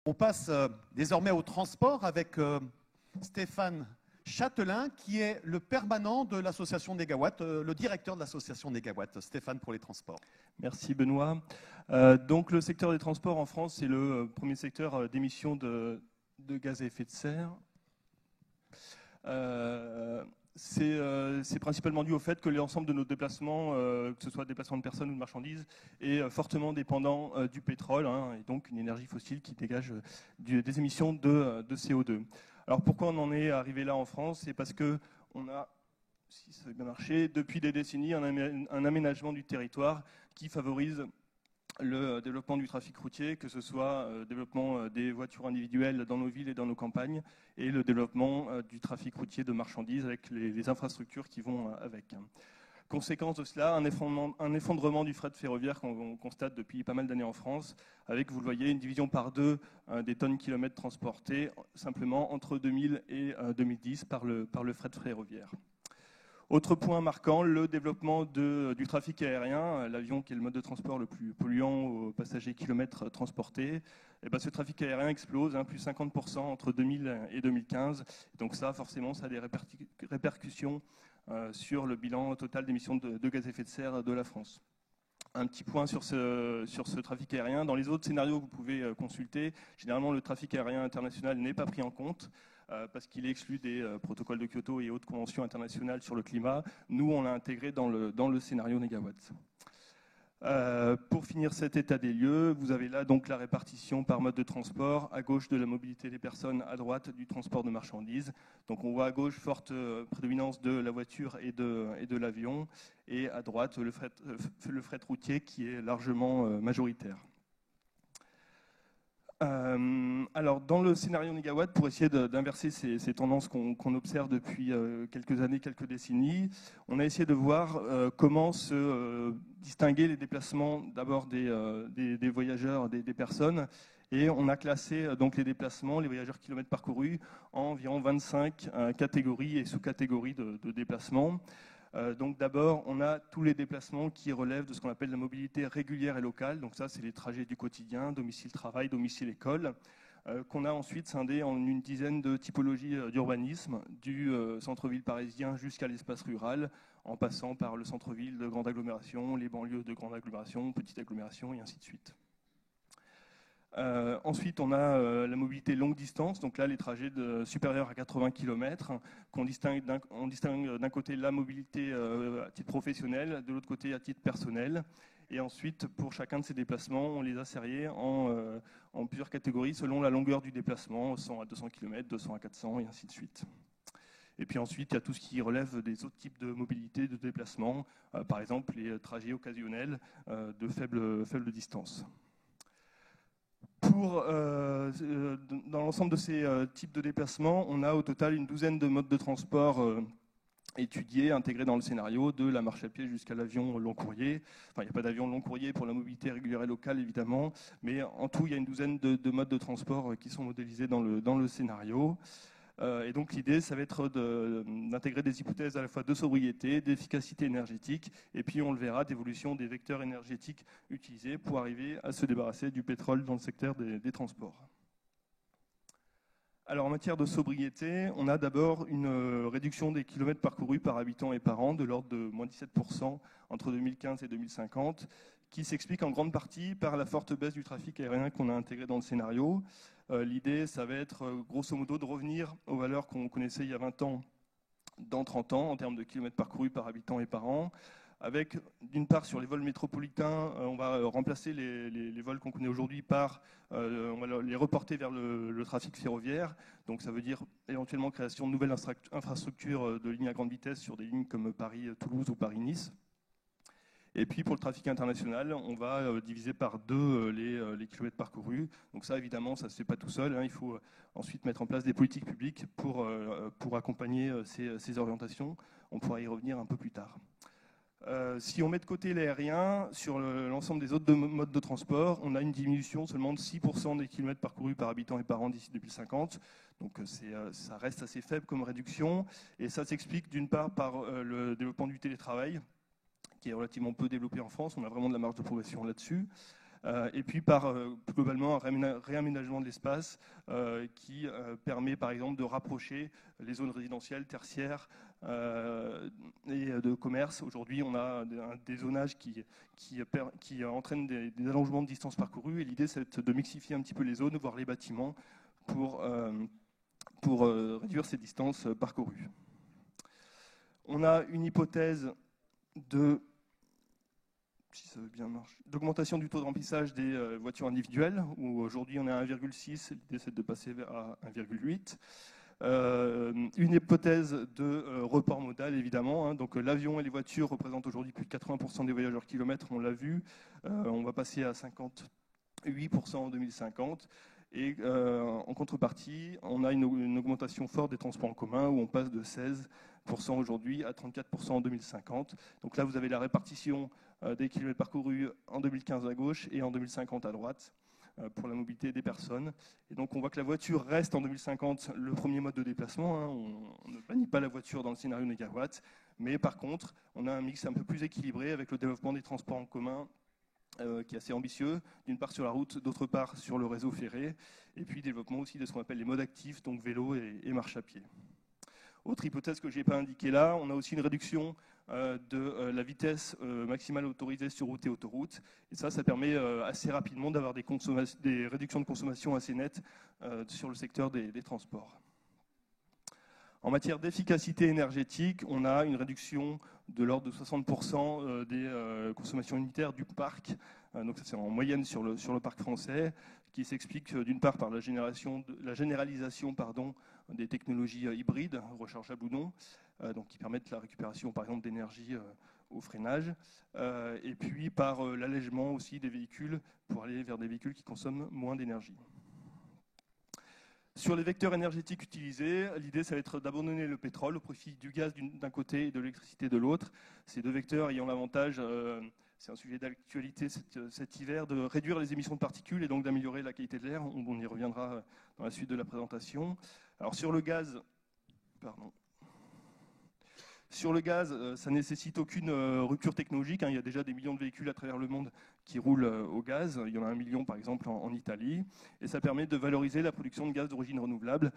On passe désormais au transport avec Stéphane Châtelain, qui est le permanent de l'association Négawatt, le directeur de l'association Négawatt. Stéphane, pour les transports. Merci Benoît. Donc le secteur des transports en France, c'est le premier secteur d'émissions de gaz à effet de serre. C'est principalement dû au fait que l'ensemble de nos déplacements, que ce soit déplacements de personnes ou de marchandises, est fortement dépendant du pétrole, et donc une énergie fossile qui dégage des émissions de CO2. Alors pourquoi on en est arrivé là en France? C'est parce qu'on a, si ça veut bien marcher, depuis des décennies, un aménagement du territoire qui favorise le développement du trafic routier, que ce soit le développement des voitures individuelles dans nos villes et dans nos campagnes, et le développement du trafic routier de marchandises avec les infrastructures qui vont avec. Conséquence de cela, un effondrement du fret ferroviaire qu'on constate depuis pas mal d'années en France, avec, vous le voyez, une division par deux des tonnes-kilomètres transportées simplement entre 2000 et 2010 par le fret ferroviaire. Autre point marquant, le développement du trafic aérien, l'avion qui est le mode de transport le plus polluant aux passagers kilomètres transportés. Et ben, ce trafic aérien explose, plus 50% entre 2000 et 2015. Donc ça, forcément, ça a des répercussions sur le bilan total d'émissions de gaz à effet de serre de la France. Un petit point sur ce trafic aérien. Dans les autres scénarios que vous pouvez consulter, généralement le trafic aérien international n'est pas pris en compte parce qu'il est exclu des protocoles de Kyoto et autres conventions internationales sur le climat. Nous, on l'a intégré dans le scénario Négawatt. Pour finir cet état des lieux, vous avez là donc la répartition par mode de transport, à gauche de la mobilité des personnes, à droite du transport de marchandises. Donc on voit à gauche forte prédominance de la voiture et de l'avion, et à droite le fret routier qui est largement majoritaire. Alors, dans le scénario Négawatt, pour essayer d'inverser ces tendances qu'on observe depuis quelques années, quelques décennies, on a essayé de voir comment se distinguer les déplacements d'abord des voyageurs, des personnes, et on a classé donc les déplacements, les voyageurs kilomètres parcourus, en environ 25 catégories et sous-catégories de déplacements. Donc d'abord, on a tous les déplacements qui relèvent de ce qu'on appelle la mobilité régulière et locale. Donc ça, c'est les trajets du quotidien, domicile-travail, domicile-école, qu'on a ensuite scindé en une dizaine de typologies d'urbanisme, du centre-ville parisien jusqu'à l'espace rural, en passant par le centre-ville de grande agglomération, les banlieues de grande agglomération, petite agglomération, et ainsi de suite. Ensuite, on a la mobilité longue distance, donc là les trajets supérieurs à 80 km, on distingue d'un côté la mobilité à titre professionnel, de l'autre côté à titre personnel. Et ensuite, pour chacun de ces déplacements, on les a serrés en plusieurs catégories selon la longueur du déplacement, 100 à 200 km, 200 à 400 et ainsi de suite. Et puis ensuite, il y a tout ce qui relève des autres types de mobilité, de déplacement, par exemple les trajets occasionnels de faible distance. Dans l'ensemble de ces types de déplacements, on a au total une douzaine de modes de transport étudiés, intégrés dans le scénario, de la marche à pied jusqu'à l'avion long courrier. Enfin, il n'y a pas d'avion long courrier pour la mobilité régulière et locale, évidemment, mais en tout, il y a une douzaine de modes de transport qui sont modélisés dans le scénario. Et donc l'idée, ça va être d'intégrer des hypothèses à la fois de sobriété, d'efficacité énergétique, et puis on le verra, d'évolution des vecteurs énergétiques utilisés pour arriver à se débarrasser du pétrole dans le secteur des transports. Alors en matière de sobriété, on a d'abord une réduction des kilomètres parcourus par habitant et par an de l'ordre de moins 17% entre 2015 et 2050, qui s'explique en grande partie par la forte baisse du trafic aérien qu'on a intégré dans le scénario. L'idée, ça va être grosso modo de revenir aux valeurs qu'on connaissait il y a 20 ans dans 30 ans en termes de kilomètres parcourus par habitant et par an, avec d'une part sur les vols métropolitains, on va remplacer les vols qu'on connaît aujourd'hui par, on va les reporter vers le trafic ferroviaire. Donc ça veut dire éventuellement création de nouvelles infrastructures de lignes à grande vitesse sur des lignes comme Paris-Toulouse ou Paris-Nice. Et puis pour le trafic international, on va diviser par deux les kilomètres parcourus. Donc ça, évidemment, ça ne se fait pas tout seul. Il faut ensuite mettre en place des politiques publiques pour accompagner ces orientations. On pourra y revenir un peu plus tard. Si on met de côté l'aérien, sur l'ensemble des autres modes de transport, on a une diminution seulement de 6% des kilomètres parcourus par habitant et par an d'ici 2050. Donc ça reste assez faible comme réduction. Et ça s'explique d'une part par le développement du télétravail, qui est relativement peu développé en France. On a vraiment de la marge de progression là-dessus. et puis par globalement un réaménagement de l'espace qui permet par exemple de rapprocher les zones résidentielles, tertiaires et de commerce. Aujourd'hui, on a des zonages qui entraînent des allongements de distance parcourue, et l'idée c'est de mixifier un petit peu les zones, voire les bâtiments, pour réduire ces distances parcourues. On a une hypothèse d'augmentation du taux de remplissage des voitures individuelles, où aujourd'hui on est à 1,6, l'idée c'est de passer à 1,8. Une hypothèse de report modal, évidemment, hein. Donc l'avion et les voitures représentent aujourd'hui plus de 80% des voyageurs kilomètres, on l'a vu. On va passer à 58% en 2050. Et en contrepartie, on a une augmentation forte des transports en commun, où on passe de 16% aujourd'hui à 34% en 2050. Donc là, vous avez la répartition des kilomètres parcourus en 2015 à gauche et en 2050 à droite pour la mobilité des personnes. Et donc on voit que la voiture reste en 2050 le premier mode de déplacement, hein. On ne bannit pas la voiture dans le scénario Négawatt, mais par contre, on a un mix un peu plus équilibré avec le développement des transports en commun qui est assez ambitieux, d'une part sur la route, d'autre part sur le réseau ferré, et puis développement aussi de ce qu'on appelle les modes actifs, donc vélo et marche à pied. Autre hypothèse que je n'ai pas indiquée là, on a aussi une réduction de la vitesse maximale autorisée sur route et autoroute. Et ça permet assez rapidement d'avoir des réductions de consommation assez nettes sur le secteur des transports. En matière d'efficacité énergétique, on a une réduction de l'ordre de 60% des consommations unitaires du parc. Donc ça c'est en moyenne sur le parc français, qui s'explique d'une part par la généralisation des technologies hybrides, rechargeables ou non, donc qui permettent la récupération par exemple d'énergie au freinage, et puis par l'allègement aussi des véhicules pour aller vers des véhicules qui consomment moins d'énergie. Sur les vecteurs énergétiques utilisés, l'idée ça va être d'abandonner le pétrole au profit du gaz d'un côté et de l'électricité de l'autre. Ces deux vecteurs ayant l'avantage, c'est un sujet d'actualité cet hiver, de réduire les émissions de particules et donc d'améliorer la qualité de l'air. On y reviendra dans la suite de la présentation. Alors sur le gaz, ça ne nécessite aucune rupture technologique, hein. Il y a déjà des millions de véhicules à travers le monde qui roulent au gaz. Il y en a 1 million par exemple en Italie. Et ça permet de valoriser la production de gaz d'origine renouvelable.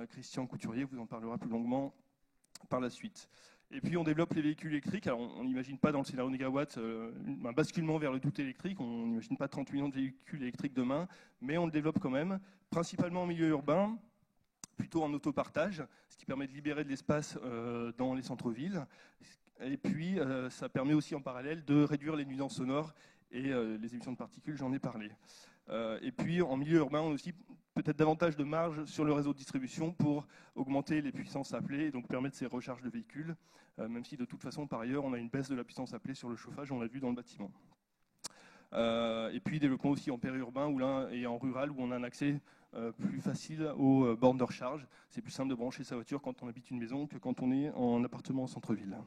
Christian Couturier vous en parlera plus longuement par la suite. Et puis on développe les véhicules électriques. Alors on n'imagine pas dans le scénario Négawatt un basculement vers le tout électrique. On n'imagine pas 30 millions de véhicules électriques demain, mais on le développe quand même, principalement en milieu urbain, plutôt en autopartage, ce qui permet de libérer de l'espace dans les centres-villes. Et puis, ça permet aussi en parallèle de réduire les nuisances sonores et les émissions de particules, j'en ai parlé. Et puis, en milieu urbain, on a aussi peut-être davantage de marge sur le réseau de distribution pour augmenter les puissances appelées et donc permettre ces recharges de véhicules, même si de toute façon, par ailleurs, on a une baisse de la puissance appelée sur le chauffage, on l'a vu dans le bâtiment. Et puis développement aussi en périurbain et en rural où on a un accès plus facile aux bornes de recharge. C'est plus simple de brancher sa voiture quand on habite une maison que quand on est en appartement en centre-ville.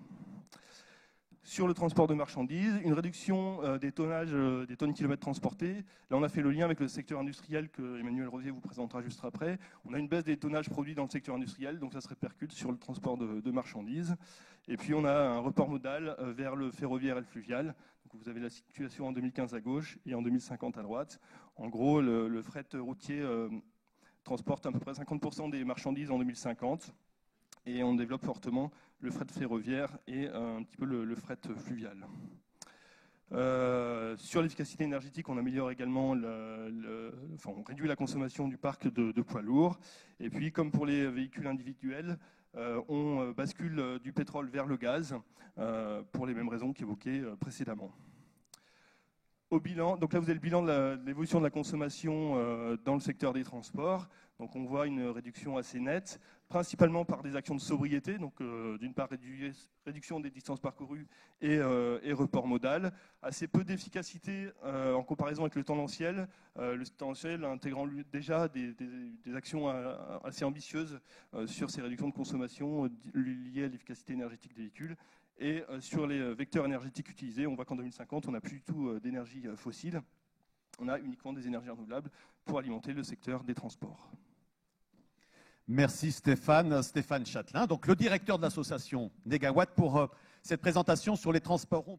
Sur le transport de marchandises, une réduction des tonnages, des tonnes kilomètres transportés. Là, on a fait le lien avec le secteur industriel que Emmanuel Rosier vous présentera juste après. On a une baisse des tonnages produits dans le secteur industriel, donc ça se répercute sur le transport de marchandises. Et puis, on a un report modal vers le ferroviaire et le fluvial. Donc, vous avez la situation en 2015 à gauche et en 2050 à droite. En gros, le fret routier transporte à peu près 50% des marchandises en 2050. Et on développe fortement le fret ferroviaire et un petit peu le fret fluvial. Sur l'efficacité énergétique, on améliore également, on réduit la consommation du parc de poids lourds. Et puis, comme pour les véhicules individuels, on bascule du pétrole vers le gaz pour les mêmes raisons qu'évoquées précédemment. Au bilan, donc là vous avez le bilan de l'évolution de la consommation dans le secteur des transports. Donc on voit une réduction assez nette, principalement par des actions de sobriété, donc d'une part réduction des distances parcourues et report modal, assez peu d'efficacité en comparaison avec le tendanciel. Le tendanciel intégrant déjà des actions assez ambitieuses sur ces réductions de consommation liées à l'efficacité énergétique des véhicules. Et sur les vecteurs énergétiques utilisés, on voit qu'en 2050, on n'a plus du tout d'énergie fossile. On a uniquement des énergies renouvelables pour alimenter le secteur des transports. Merci Stéphane Châtelain, donc le directeur de l'association Négawatt pour cette présentation sur les transports.